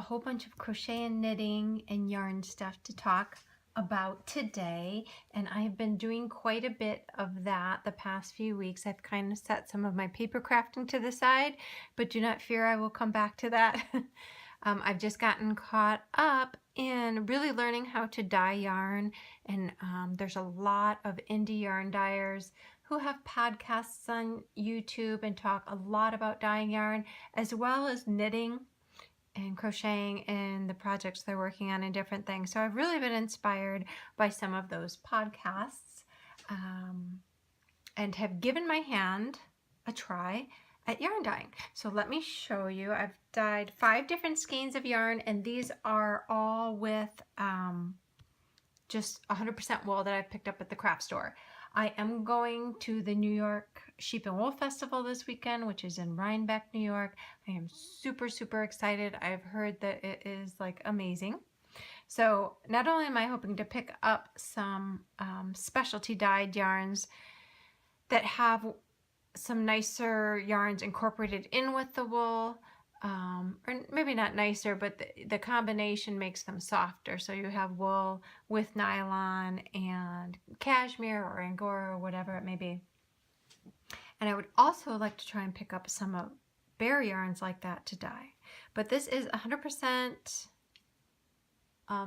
whole bunch of crochet and knitting and yarn stuff to talk about today, and I've been doing quite a bit of that the past few weeks. I've kind of set some of my paper crafting to the side, but do not fear, I will come back to that. I've just gotten caught up in really learning how to dye yarn, and there's a lot of indie yarn dyers who have podcasts on YouTube and talk a lot about dyeing yarn, as well as knitting and crocheting and the projects they're working on and different things. So I've really been inspired by some of those podcasts and have given my hand a try at yarn dyeing. So let me show you. I've dyed 5 different skeins of yarn, and these are all with just 100% wool that I picked up at the craft store. I am going to the New York Sheep and Wool Festival this weekend, which is in Rhinebeck, New York. I am super, super excited. I've heard that it is like amazing. So not only am I hoping to pick up some specialty dyed yarns that have some nicer yarns incorporated in with the wool, or maybe not nicer, but the combination makes them softer. So you have wool with nylon and cashmere or angora or whatever it may be. And I would also like to try and pick up some of bare yarns like that to dye. But this is 100%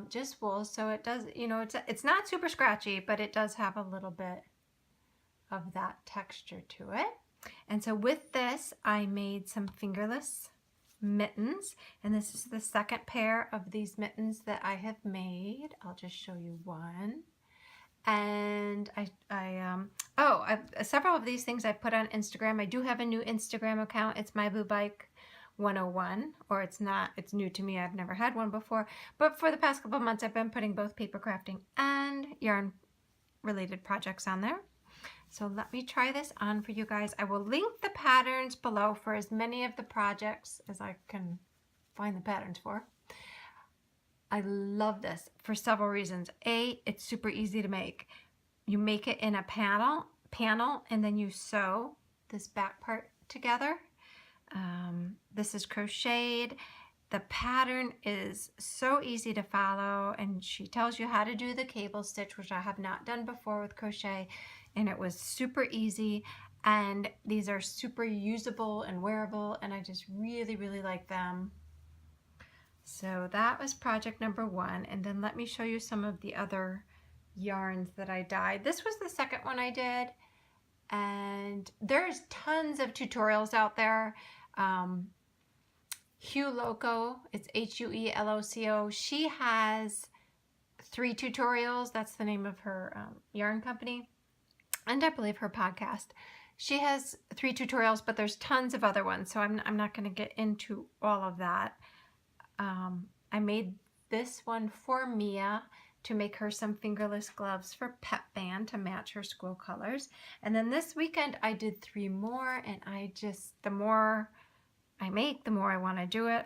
just wool, so it does, you know, it's not super scratchy, but it does have a little bit of that texture to it. And so with this, I made some fingerless mittens, and this is the second pair of these mittens that I have made. I'll just show you one. And several of these things I put on Instagram. I do have a new Instagram account. It's My Blue Bike 101, or it's not, it's new to me. I've never had one before, but for the past couple of months I've been putting both paper crafting and yarn related projects on there. So let me try this on for you guys. I will link the patterns below for as many of the projects as I can find the patterns for. I love this for several reasons. A, it's super easy to make. You make it in a panel, and then you sew this back part together. This is crocheted. The pattern is so easy to follow, and she tells you how to do the cable stitch, which I have not done before with crochet, and it was super easy. And these are super usable and wearable, and I just really, really like them. So that was project number 1, and then let me show you some of the other yarns that I dyed. This was the second one I did, and there's tons of tutorials out there. Hue Loco, it's Hueloco. She has 3 tutorials. That's the name of her yarn company, and I believe her podcast. She has 3 tutorials, but there's tons of other ones, so I'm not going to get into all of that. I made this one for Mia to make her some fingerless gloves for Pep Band to match her school colors. And then this weekend I did 3 more, and the more I make, the more I want to do it.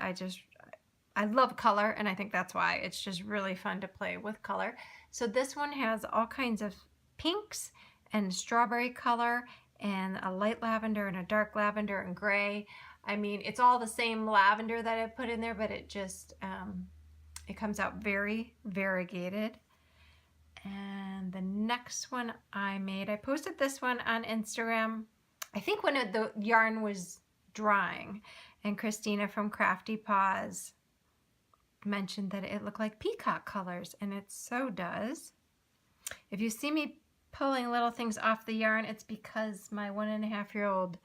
I love color, and I think that's why it's just really fun to play with color. So this one has all kinds of pinks and strawberry color and a light lavender and a dark lavender and gray. I mean, it's all the same lavender that I put in there, but it just, it comes out very variegated. And the next one I made, I posted this one on Instagram, I think when the yarn was drying, and Christina from Crafty Paws mentioned that it looked like peacock colors, and it so does. If you see me pulling little things off the yarn, it's because my 1.5-year-old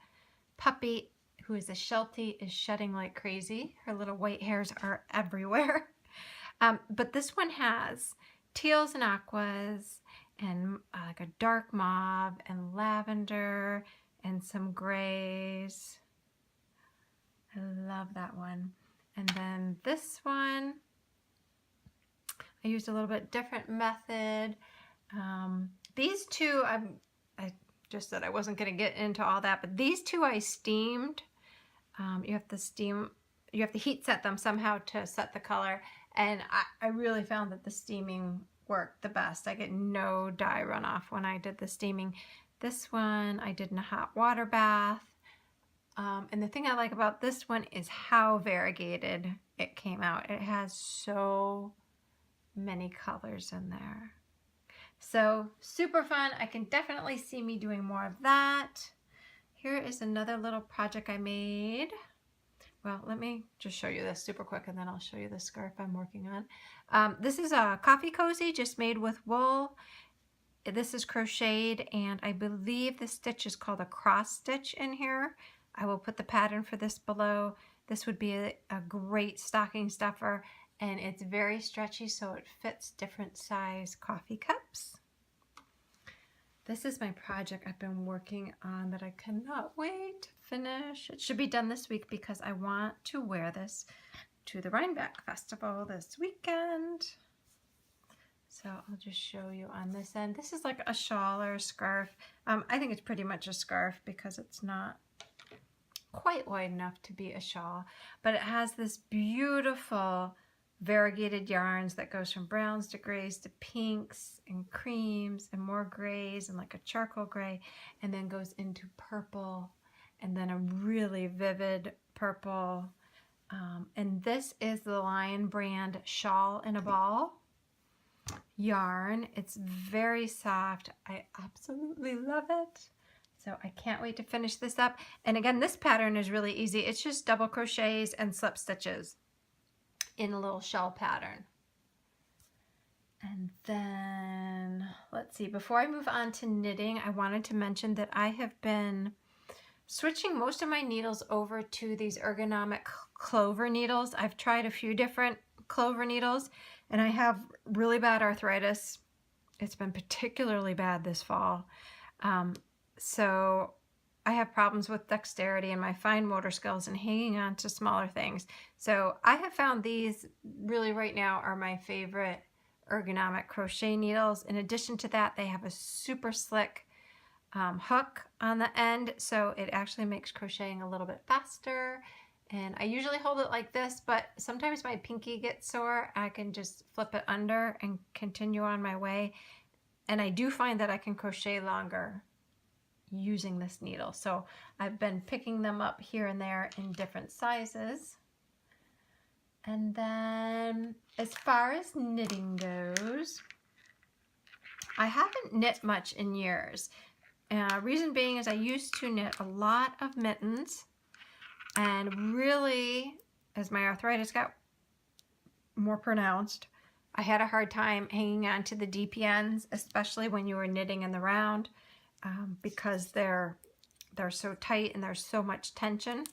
puppy, who is a Sheltie, is shedding like crazy. Her little white hairs are everywhere. But this one has teals and aquas and like a dark mauve and lavender and some grays. I love that one. And then this one, I used a little bit different method. These 2, I just said I wasn't going to get into all that, but these 2 I steamed. You have to heat set them somehow to set the color, and I really found that the steaming worked the best. I get no dye runoff when I did the steaming. This one I did in a hot water bath. And the thing I like about this one is how variegated it came out. It has so many colors in there. So super fun. I can definitely see me doing more of that. Here is another little project I made. Well, let me just show you this super quick and then I'll show you the scarf I'm working on. This is a coffee cozy just made with wool. This is crocheted and I believe the stitch is called a cross stitch in here. I will put the pattern for this below. This would be a great stocking stuffer and it's very stretchy so it fits different size coffee cups. This is my project I've been working on that I cannot wait to finish. It should be done this week because I want to wear this to the Rhinebeck Festival this weekend. So I'll just show you on this end. This is like a shawl or a scarf. I think it's pretty much a scarf because it's not quite wide enough to be a shawl, but it has this beautiful variegated yarns that goes from browns to grays to pinks and creams and more grays and like a charcoal gray, and then goes into purple and then a really vivid purple. And this is the Lion brand Shawl in a Ball yarn. It's very soft. I absolutely love it. So I can't wait to finish this up. And again, this pattern is really easy. It's just double crochets and slip stitches in a little shell pattern. And then let's see, before I move on to knitting, I wanted to mention that I have been switching most of my needles over to these Ergonomic Clover needles. I've tried a few different Clover needles and I have really bad arthritis. It's been particularly bad this fall. So I have problems with dexterity and my fine motor skills and hanging on to smaller things. So I have found these really right now are my favorite Ergonomic crochet needles. In addition to that, they have a super slick hook on the end, so it actually makes crocheting a little bit faster. And I usually hold it like this, but sometimes my pinky gets sore. I can just flip it under and continue on my way. And I do find that I can crochet longer using this needle. So I've been picking them up here and there in different sizes. And then as far as knitting goes, I haven't knit much in years. Reason being is I used to knit a lot of mittens, and really as my arthritis got more pronounced, I had a hard time hanging on to the DPNs, especially when you were knitting in the round. Because they're so tight and there's so much tension.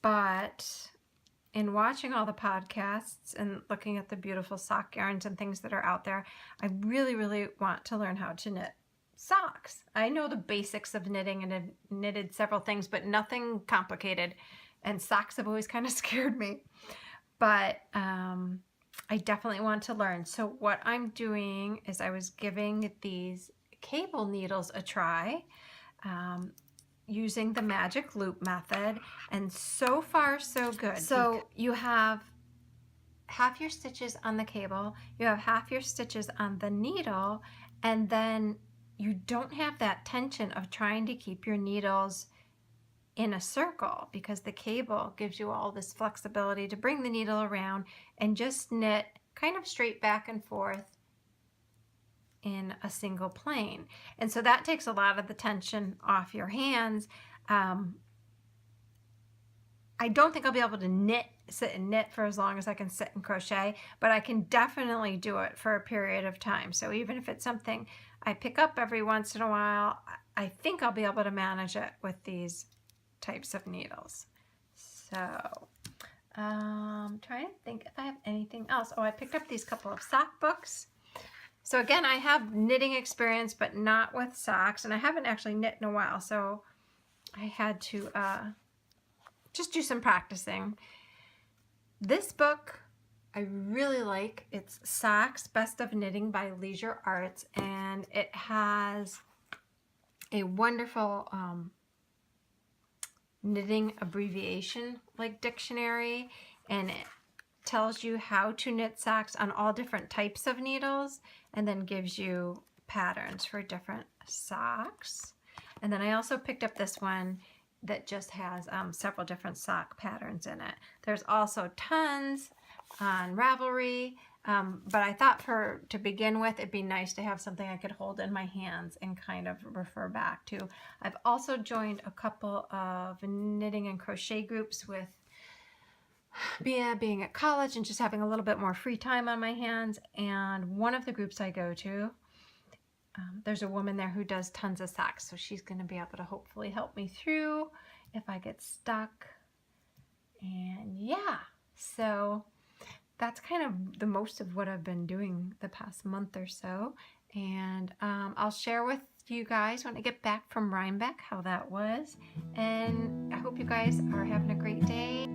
But in watching all the podcasts and looking at the beautiful sock yarns and things that are out there, I really, really want to learn how to knit socks. I know the basics of knitting and have knitted several things, but nothing complicated. And socks have always kind of scared me. But I definitely want to learn. So what I'm doing is I was giving these cable needles a try using the magic loop method, and so far so good. So you have half your stitches on the cable, you have half your stitches on the needle, and then you don't have that tension of trying to keep your needles in a circle because the cable gives you all this flexibility to bring the needle around and just knit kind of straight back and forth in a single plane. And so that takes a lot of the tension off your hands. I don't think I'll be able to sit and knit for as long as I can sit and crochet, but I can definitely do it for a period of time. So even if it's something I pick up every once in a while, I think I'll be able to manage it with these types of needles. So trying to think if I have anything else. Oh, I picked up these couple of sock books. So again, I have knitting experience, but not with socks, and I haven't actually knit in a while, so I had to just do some practicing. This book I really like. It's Socks, Best of Knitting by Leisure Arts, and it has a wonderful knitting abbreviation like dictionary, and it tells you how to knit socks on all different types of needles, and then gives you patterns for different socks. And then I also picked up this one. that just has several different sock patterns in it. There's also tons on Ravelry, but I thought to begin with, it'd be nice to have something I could hold in my hands and kind of refer back to. I've also joined a couple of knitting and crochet groups with being at college and just having a little bit more free time on my hands. And one of the groups I go to, there's a woman there who does tons of socks, so she's going to be able to hopefully help me through if I get stuck. And yeah, so that's kind of the most of what I've been doing the past month or so. And I'll share with you guys when I get back from Rhinebeck how that was. And I hope you guys are having a great day.